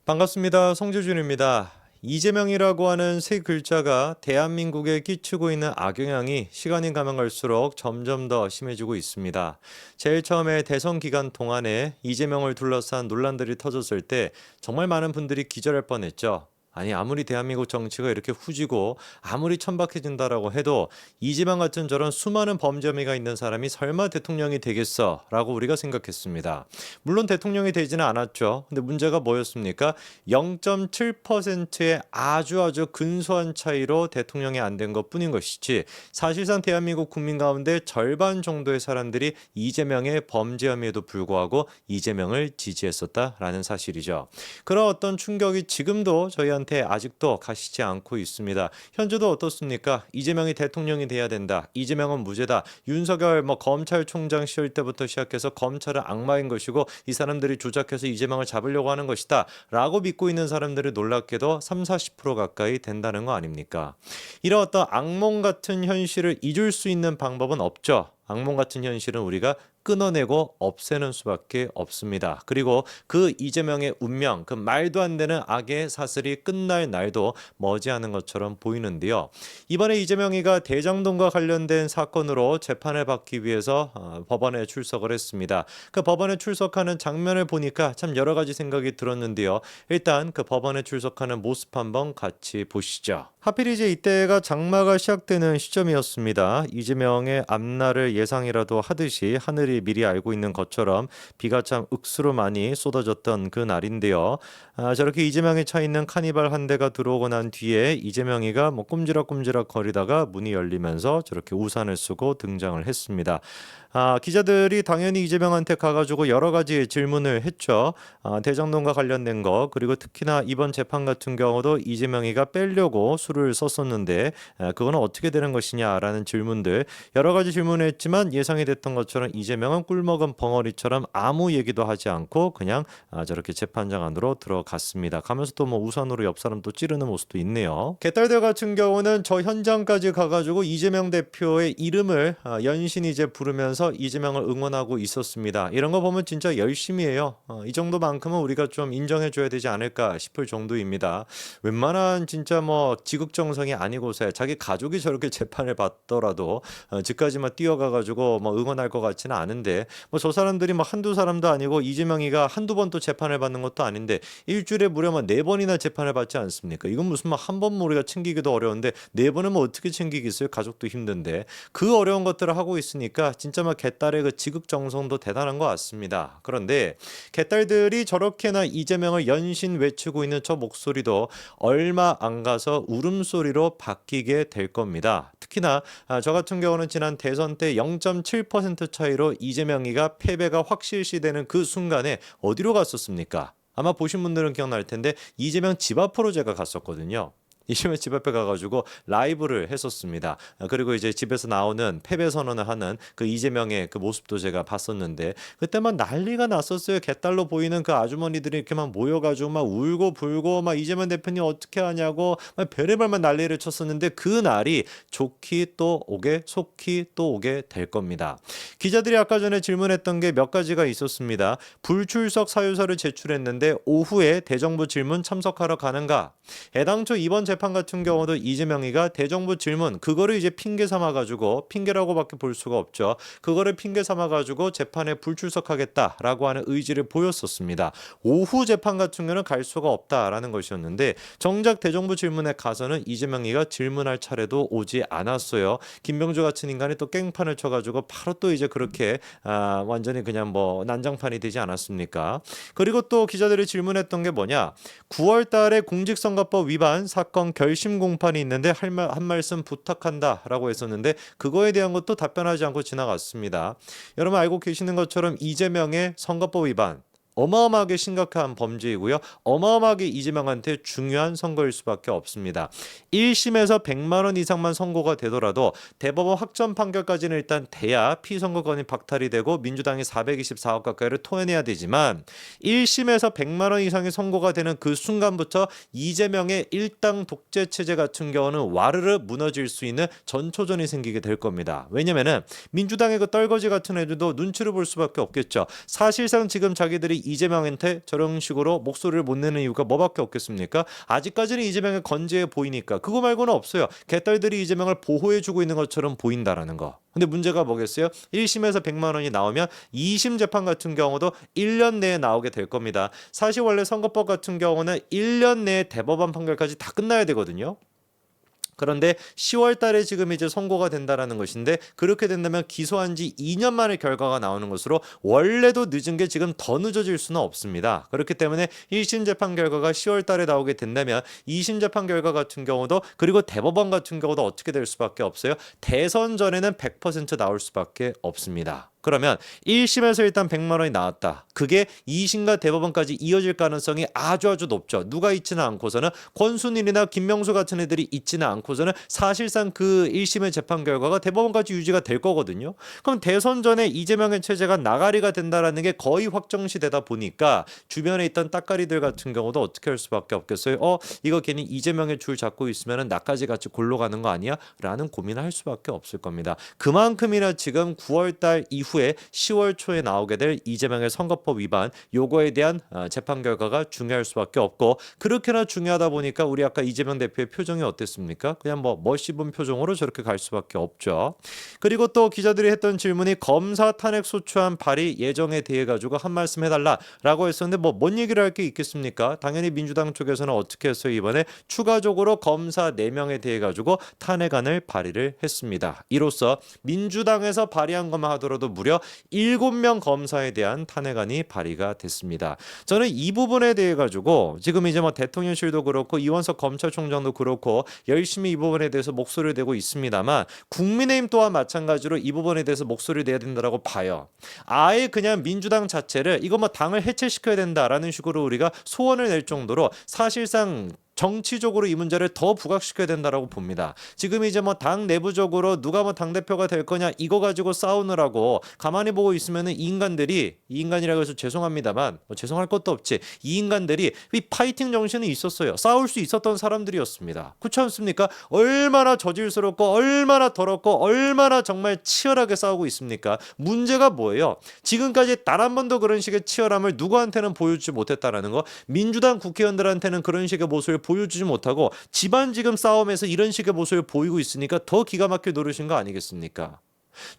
반갑습니다. 송재준입니다. 이재명이라고 하는 세 글자가 대한민국에 끼치고 있는 악영향이 시간이 가면 갈수록 점점 더 심해지고 있습니다. 제일 처음에 대선 기간 동안에 이재명을 둘러싼 논란들이 터졌을 때 정말 많은 분들이 기절할 뻔했죠. 아니 아무리 대한민국 정치가 이렇게 후지고 아무리 천박해진다라고 해도 이재명 같은 저런 수많은 범죄 혐의가 있는 사람이 설마 대통령이 되겠어라고 우리가 생각했습니다. 물론 대통령이 되지는 않았죠. 근데 문제가 뭐였습니까? 0.7%의 아주 근소한 차이로 대통령이 안 된 것뿐인 것이지 사실상 대한민국 국민 가운데 절반 정도의 사람들이 이재명의 범죄 혐의에도 불구하고 이재명을 지지했었다라는 사실이죠. 그런 어떤 충격이 지금도 저희한테 아직도 가시지 않고 있습니다. 현재도 어떻습니까? 이재명이 대통령이 돼야 된다. 이재명은 무죄다. 윤석열 검찰총장 시절 때부터 시작해서 검찰은 악마인 것이고 이 사람들이 조작해서 이재명을 잡으려고 하는 것이다. 라고 믿고 있는 사람들이 놀랍게도 30-40% 가까이 된다는 거 아닙니까? 이런 어떤 악몽 같은 현실을 잊을 수 있는 방법은 없죠. 악몽 같은 현실은 우리가 끊어내고 없애는 수밖에 없습니다. 그리고 그 이재명의 운명, 그 말도 안 되는 악의 사슬이 끝날 날도 머지않은 것처럼 보이는데요. 이번에 이재명이가 대장동과 관련된 사건으로 재판을 받기 위해서 법원에 출석을 했습니다. 그 법원에 출석하는 장면을 보니까 참 여러 가지 생각이 들었는데요. 일단 그 법원에 출석하는 모습 한번 같이 보시죠. 하필 이제 이때가 장마가 시작되는 시점이었습니다. 이재명의 앞날을 예상이라도 하듯이 하늘이 미리 알고 있는 것처럼 비가 참 억수로 많이 쏟아졌던 그 날인데요. 저렇게 이재명이 차 있는 카니발 한 대가 들어오고 난 뒤에 이재명이가 꼼지락꼼지락 거리다가 문이 열리면서 저렇게 우산을 쓰고 등장을 했습니다. 기자들이 당연히 이재명한테 가가지고 여러 가지 질문을 했죠. 대장동과 관련된 거 그리고 특히나 이번 재판 같은 경우도 이재명이가 빼려고 수를 썼었는데 그건 어떻게 되는 것이냐라는 질문들 여러 가지 질문을 했지만 예상이 됐던 것처럼 이재명은 꿀먹은 벙어리처럼 아무 얘기도 하지 않고 그냥 저렇게 재판장 안으로 들어갔습니다. 가면서 또 우산으로 옆 사람 또 찌르는 모습도 있네요. 개딸들 같은 경우는 저 현장까지 가가지고 이재명 대표의 이름을 연신이 이제 부르면서 이재명을 응원하고 있었습니다. 이런 거 보면 진짜 열심히 해요. 이 정도만큼은 우리가 좀 인정해줘야 되지 않을까 싶을 정도입니다. 웬만한 진짜 지극정성이 아니고서야 자기 가족이 저렇게 재판을 받더라도 집까지만 뛰어가가지고 응원할 것 같지는 않은데 저 사람들이 한두 사람도 아니고 이재명이가 한두 번 또 재판을 받는 것도 아닌데 일주일에 무려 4번이나 재판을 받지 않습니까? 이건 무슨 한 번 우리가 챙기기도 어려운데 4번은 어떻게 챙기겠어요? 가족도 힘든데 그 어려운 것들을 하고 있으니까 진짜 개딸의 그 지극정성도 대단한 것 같습니다. 그런데 개딸들이 저렇게나 이재명을 연신 외치고 있는 저 목소리도 얼마 안 가서 울음소리로 바뀌게 될 겁니다. 특히나 저 같은 경우는 지난 대선 때 0.7% 차이로 이재명이가 패배가 확실시되는 그 순간에 어디로 갔었습니까? 아마 보신 분들은 기억날 텐데 이재명 집 앞으로 제가 갔었거든요. 이재명 집 앞에 가가지고 라이브를 했었습니다. 그리고 이제 집에서 나오는 패배 선언을 하는 그 이재명의 그 모습도 제가 봤었는데 그때만 난리가 났었어요. 개딸로 보이는 그 아주머니들이 이렇게만 모여가지고 막 울고 불고 막 이재명 대표님 어떻게 하냐고 막 별의별만 난리를 쳤었는데 그 날이 좋기 또 오게 속히 또 오게 될 겁니다. 기자들이 아까 전에 질문했던 게 몇 가지가 있었습니다. 불출석 사유서를 제출했는데 오후에 대정부 질문 참석하러 가는가? 애당초 이번 재판 같은 경우도 이재명이가 대정부 질문 그거를 이제 핑계 삼아가지고 핑계라고밖에 볼 수가 없죠. 그거를 핑계 삼아가지고 재판에 불출석하겠다라고 하는 의지를 보였었습니다. 오후 재판 같은 경우는 갈 수가 없다라는 것이었는데 정작 대정부 질문에 가서는 이재명이가 질문할 차례도 오지 않았어요. 김병조 같은 인간이 또 깽판을 쳐가지고 바로 또 이제 그렇게 완전히 그냥 난장판이 되지 않았습니까? 그리고 또 기자들이 질문했던 게 뭐냐? 9월 달에 공직선거법 위반 사건 결심 공판이 있는데 한 말씀 부탁한다라고 했었는데 그거에 대한 것도 답변하지 않고 지나갔습니다. 여러분 알고 계시는 것처럼 이재명의 선거법 위반 어마어마하게 심각한 범죄이고요. 어마어마하게 이재명한테 중요한 선거일 수밖에 없습니다. 1심에서 100만 원 이상만 선고가 되더라도 대법원 확정 판결까지는 일단 돼야 피선거권이 박탈이 되고 민주당이 424억 가까이를 토해내야 되지만 1심에서 100만 원 이상이 선고가 되는 그 순간부터 이재명의 일당 독재 체제 같은 경우는 와르르 무너질 수 있는 전초전이 생기게 될 겁니다. 왜냐면은 민주당의 그 떨거지 같은 애들도 눈치를 볼 수밖에 없겠죠. 사실상 지금 자기들이 이재명한테 저런 식으로 목소리를 못 내는 이유가 뭐밖에 없겠습니까? 아직까지는 이재명이 건재해 보이니까. 그거 말고는 없어요. 개딸들이 이재명을 보호해주고 있는 것처럼 보인다라는 거. 근데 문제가 뭐겠어요? 1심에서 100만 원이 나오면 2심 재판 같은 경우도 1년 내에 나오게 될 겁니다. 사실 원래 선거법 같은 경우는 1년 내에 대법원 판결까지 다 끝나야 되거든요. 그런데 10월 달에 지금 이제 선고가 된다라는 것인데, 그렇게 된다면 기소한 지 2년 만에 결과가 나오는 것으로 원래도 늦은 게 지금 더 늦어질 수는 없습니다. 그렇기 때문에 1심 재판 결과가 10월 달에 나오게 된다면 2심 재판 결과 같은 경우도, 그리고 대법원 같은 경우도 어떻게 될 수밖에 없어요? 대선 전에는 100% 나올 수밖에 없습니다. 그러면 1심에서 일단 100만 원이 나왔다. 그게 2심과 대법원까지 이어질 가능성이 아주 높죠. 누가 있지는 않고서는, 권순일이나 김명수 같은 애들이 있지는 않고서는 사실상 그 1심의 재판 결과가 대법원까지 유지가 될 거거든요. 그럼 대선 전에 이재명의 체제가 나가리가 된다라는 게 거의 확정시 되다 보니까 주변에 있던 따까리들 같은 경우도 어떻게 할 수밖에 없겠어요? 이거 괜히 이재명의 줄 잡고 있으면 나까지 같이 골로 가는 거 아니야? 라는 고민을 할 수밖에 없을 겁니다. 그만큼이나 지금 9월 달 이후에 10월 초에 나오게 될 이재명의 선거법 위반, 요거에 대한 재판 결과가 중요할 수밖에 없고, 그렇게나 중요하다 보니까 우리 아까 이재명 대표의 표정이 어땠습니까? 그냥 씹은 표정으로 저렇게 갈 수밖에 없죠. 그리고 또 기자들이 했던 질문이 검사 탄핵 소추안 발의 예정에 대해 가지고 한 말씀 해달라라고 했었는데, 뭔 얘기를 할 게 있겠습니까? 당연히 민주당 쪽에서는 어떻게 했어요? 이번에 추가적으로 검사 4명에 대해 가지고 탄핵안을 발의를 했습니다. 이로써 민주당에서 발의한 것만 하더라도 무려 7명 검사에 대한 탄핵안이 발의가 됐습니다. 저는 이 부분에 대해 가지고 지금 이제 대통령실도 그렇고 이원석 검찰총장도 그렇고 열심히 이 부분에 대해서 목소리를 내고 있습니다만, 국민의힘 또한 마찬가지로 이 부분에 대해서 목소리를 내야 된다라고 봐요. 아예 그냥 민주당 자체를 이거 당을 해체시켜야 된다라는 식으로 우리가 소원을 낼 정도로 사실상 정치적으로 이 문제를 더 부각시켜야 된다라고 봅니다. 지금 이제 당 내부적으로 누가 당대표가 될 거냐 이거 가지고 싸우느라고 가만히 보고 있으면은 이 인간이라고 해서 죄송합니다만 죄송할 것도 없지, 이 인간들이 이 파이팅 정신이 있었어요. 싸울 수 있었던 사람들이었습니다. 그렇지 않습니까? 얼마나 저질스럽고 얼마나 더럽고 얼마나 정말 치열하게 싸우고 있습니까? 문제가 뭐예요? 지금까지 단 한 번도 그런 식의 치열함을 누구한테는 보여주지 못했다라는 거. 민주당 국회의원들한테는 그런 식의 모습을 보여주지 못하고 집안 지금 싸움에서 이런 식의 모습을 보이고 있으니까 더 기가 막히게 노르신 거 아니겠습니까?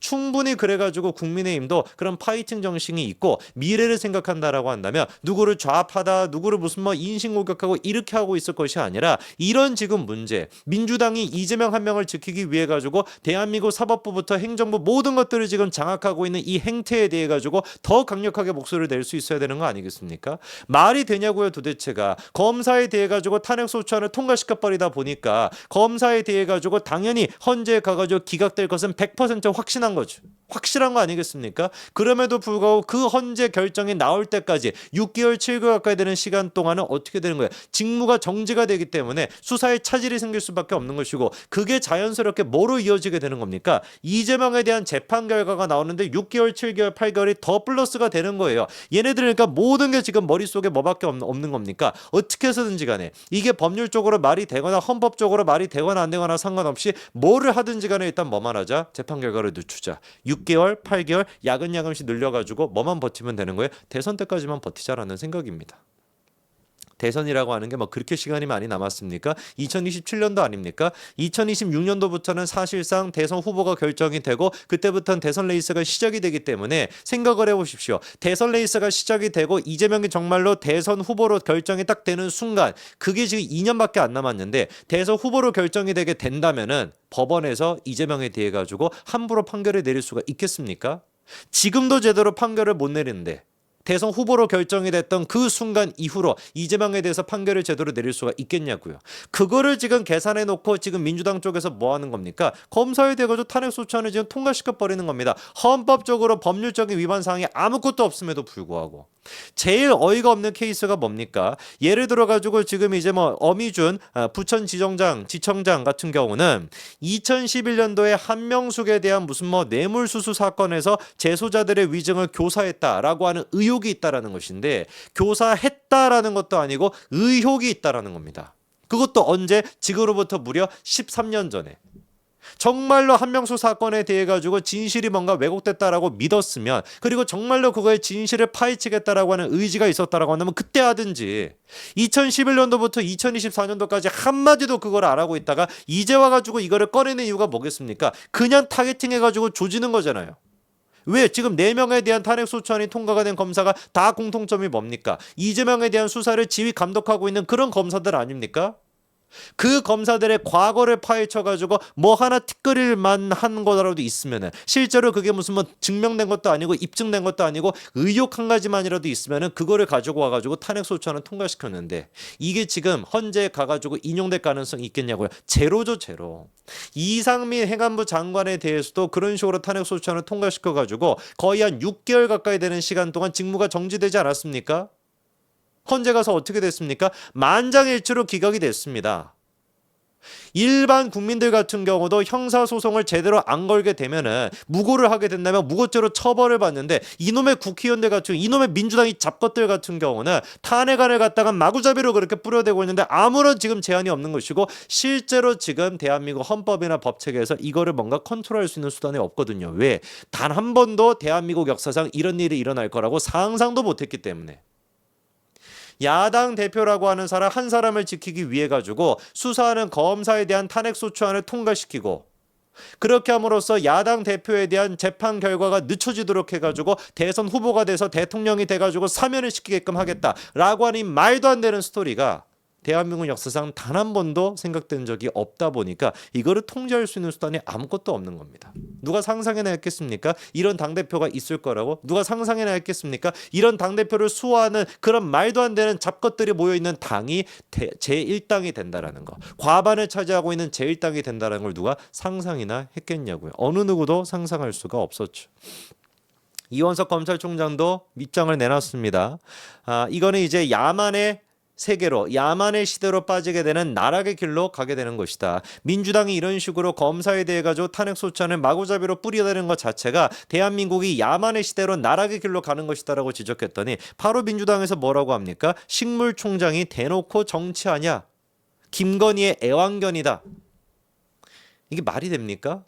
충분히 그래가지고 국민의힘도 그런 파이팅 정신이 있고 미래를 생각한다라고 한다면 누구를 좌파다, 누구를 무슨 인신공격하고 이렇게 하고 있을 것이 아니라, 이런 지금 문제, 민주당이 이재명 한 명을 지키기 위해 가지고 대한민국 사법부부터 행정부 모든 것들을 지금 장악하고 있는 이 행태에 대해 가지고 더 강력하게 목소리를 낼 수 있어야 되는 거 아니겠습니까? 말이 되냐고요 도대체가. 검사에 대해 가지고 탄핵소추안을 통과시켜버리다 보니까 검사에 대해 가지고 당연히 헌재에 가가지고 기각될 것은 100% 확신한 거죠. 확실한 거 아니겠습니까? 그럼에도 불구하고 그 헌재 결정이 나올 때까지 6개월, 7개월 가까이 되는 시간 동안은 어떻게 되는 거예요? 직무가 정지가 되기 때문에 수사에 차질이 생길 수밖에 없는 것이고, 그게 자연스럽게 뭐로 이어지게 되는 겁니까? 이재명에 대한 재판 결과가 나오는데 6개월, 7개월, 8개월이 더 플러스가 되는 거예요. 얘네들은 그러니까 모든 게 지금 머릿속에 뭐밖에 없는 겁니까? 어떻게 해서든지 간에 이게 법률적으로 말이 되거나 헌법적으로 말이 되거나 안 되거나 상관없이 뭐를 하든지 간에 일단 뭐만 하자? 재판 결과를 늦추자. 6개월, 8개월 야금야금씩 늘려가지고 뭐만 버티면 되는 거예요? 대선 때까지만 버티자라는 생각입니다. 대선이라고 하는 게 그렇게 시간이 많이 남았습니까? 2027년도 아닙니까? 2026년도부터는 사실상 대선 후보가 결정이 되고 그때부터는 대선 레이스가 시작이 되기 때문에 생각을 해보십시오. 대선 레이스가 시작이 되고 이재명이 정말로 대선 후보로 결정이 딱 되는 순간, 그게 지금 2년밖에 안 남았는데 대선 후보로 결정이 되게 된다면은 법원에서 이재명에 대해 가지고 함부로 판결을 내릴 수가 있겠습니까? 지금도 제대로 판결을 못 내리는데 대선 후보로 결정이 됐던 그 순간 이후로 이재명에 대해서 판결을 제대로 내릴 수가 있겠냐고요. 그거를 지금 계산해 놓고 지금 민주당 쪽에서 뭐 하는 겁니까? 검사에 대해 가지고 탄핵소추안을 지금 통과시켜 버리는 겁니다. 헌법적으로 법률적인 위반 사항이 아무것도 없음에도 불구하고. 제일 어이가 없는 케이스가 뭡니까? 예를 들어 가지고 지금 이제 어미준 부천지청장 같은 경우는 2011년도에 한명숙에 대한 무슨 뇌물수수 사건에서 재소자들의 위증을 교사했다라고 하는 의혹이 있다라는 것인데, 교사했다라는 것도 아니고 의혹이 있다라는 겁니다. 그것도 언제? 지금으로부터 무려 13년 전에. 정말로 한명수 사건에 대해 가지고 진실이 뭔가 왜곡됐다라고 믿었으면, 그리고 정말로 그거의 진실을 파헤치겠다라고 하는 의지가 있었다라고 한다면 그때 하든지, 2011년도부터 2024년도까지 한마디도 그걸 안 하고 있다가 이제 와가지고 이거를 꺼내는 이유가 뭐겠습니까? 그냥 타겟팅 해가지고 조지는 거잖아요. 왜 지금 4명에 대한 탄핵소추안이 통과가 된 검사가 다 공통점이 뭡니까? 이재명에 대한 수사를 지휘 감독하고 있는 그런 검사들 아닙니까? 그 검사들의 과거를 파헤쳐가지고 뭐 하나 티끌일만 한 거라도 있으면은, 실제로 그게 무슨 뭐 증명된 것도 아니고 입증된 것도 아니고 의혹 한 가지만이라도 있으면은 그거를 가지고 와가지고 탄핵소추안을 통과시켰는데, 이게 지금 헌재에 가가지고 인용될 가능성이 있겠냐고요? 제로죠, 제로. 이상민 행안부 장관에 대해서도 그런 식으로 탄핵소추안을 통과시켜가지고 거의 한 6개월 가까이 되는 시간 동안 직무가 정지되지 않았습니까? 헌재 가서 어떻게 됐습니까? 만장일치로 기각이 됐습니다. 일반 국민들 같은 경우도 형사소송을 제대로 안 걸게 되면은, 무고를 하게 된다면 무고죄로 처벌을 받는데, 이놈의 국회의원들 같은 경우, 이놈의 민주당이 잡것들 같은 경우는 탄핵안을 갖다가 마구잡이로 그렇게 뿌려대고 있는데 아무런 지금 제한이 없는 것이고, 실제로 지금 대한민국 헌법이나 법체계에서 이거를 뭔가 컨트롤할 수 있는 수단이 없거든요. 왜? 단 한 번도 대한민국 역사상 이런 일이 일어날 거라고 상상도 못했기 때문에. 야당 대표라고 하는 사람 한 사람을 지키기 위해 가지고 수사하는 검사에 대한 탄핵소추안을 통과시키고, 그렇게 함으로써 야당 대표에 대한 재판 결과가 늦춰지도록 해가지고 대선 후보가 돼서 대통령이 돼가지고 사면을 시키게끔 하겠다라고 하는 말도 안 되는 스토리가 대한민국 역사상 단 한 번도 생각된 적이 없다 보니까 이거를 통제할 수 있는 수단이 아무것도 없는 겁니다. 누가 상상해나 했겠습니까? 이런 당대표가 있을 거라고? 누가 상상해나 했겠습니까? 이런 당대표를 수호하는 그런 말도 안 되는 잡것들이 모여있는 당이 제1당이 된다라는 거, 과반을 차지하고 있는 제1당이 된다는 걸 누가 상상이나 했겠냐고요. 어느 누구도 상상할 수가 없었죠. 이원석 검찰총장도 입장을 내놨습니다. 이거는 이제 야만의 세계로, 야만의 시대로 빠지게 되는 나락의 길로 가게 되는 것이다. 민주당이 이런 식으로 검사에 대해 가지고 탄핵소추안을 마구잡이로 뿌리대는 것 자체가 대한민국이 야만의 시대로 나락의 길로 가는 것이다라고 지적했더니, 바로 민주당에서 뭐라고 합니까? 식물총장이 대놓고 정치하냐? 김건희의 애완견이다. 이게 말이 됩니까?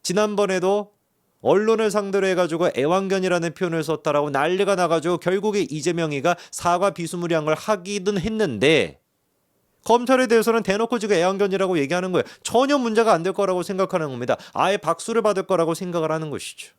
지난번에도 언론을 상대로 해가지고 애완견이라는 표현을 썼다라고 난리가 나가지고 결국에 이재명이가 사과 비스무리한 걸 하기는 했는데, 검찰에 대해서는 대놓고 지금 애완견이라고 얘기하는 거예요. 전혀 문제가 안 될 거라고 생각하는 겁니다. 아예 박수를 받을 거라고 생각을 하는 것이죠.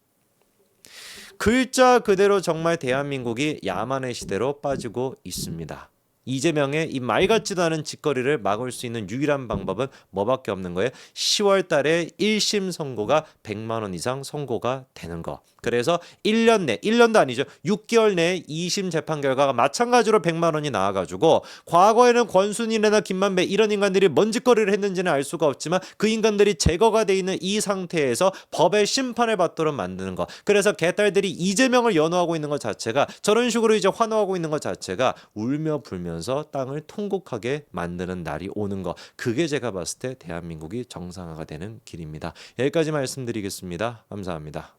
글자 그대로 정말 대한민국이 야만의 시대로 빠지고 있습니다. 이재명의 이 말 같지도 않은 짓거리를 막을 수 있는 유일한 방법은 뭐밖에 없는 거예요? 10월 달에 1심 선고가 100만 원 이상 선고가 되는 거. 그래서 1년 내, 1년도 아니죠, 6개월 내에 2심 재판 결과가 마찬가지로 100만 원이 나와가지고, 과거에는 권순일이나 김만배 이런 인간들이 뭔 짓거리를 했는지는 알 수가 없지만 그 인간들이 제거가 돼 있는 이 상태에서 법의 심판을 받도록 만드는 거. 그래서 개딸들이 이재명을 연호하고 있는 것 자체가, 저런 식으로 이제 환호하고 있는 것 자체가 울며 불면서 땅을 통곡하게 만드는 날이 오는 거. 그게 제가 봤을 때 대한민국이 정상화가 되는 길입니다. 여기까지 말씀드리겠습니다. 감사합니다.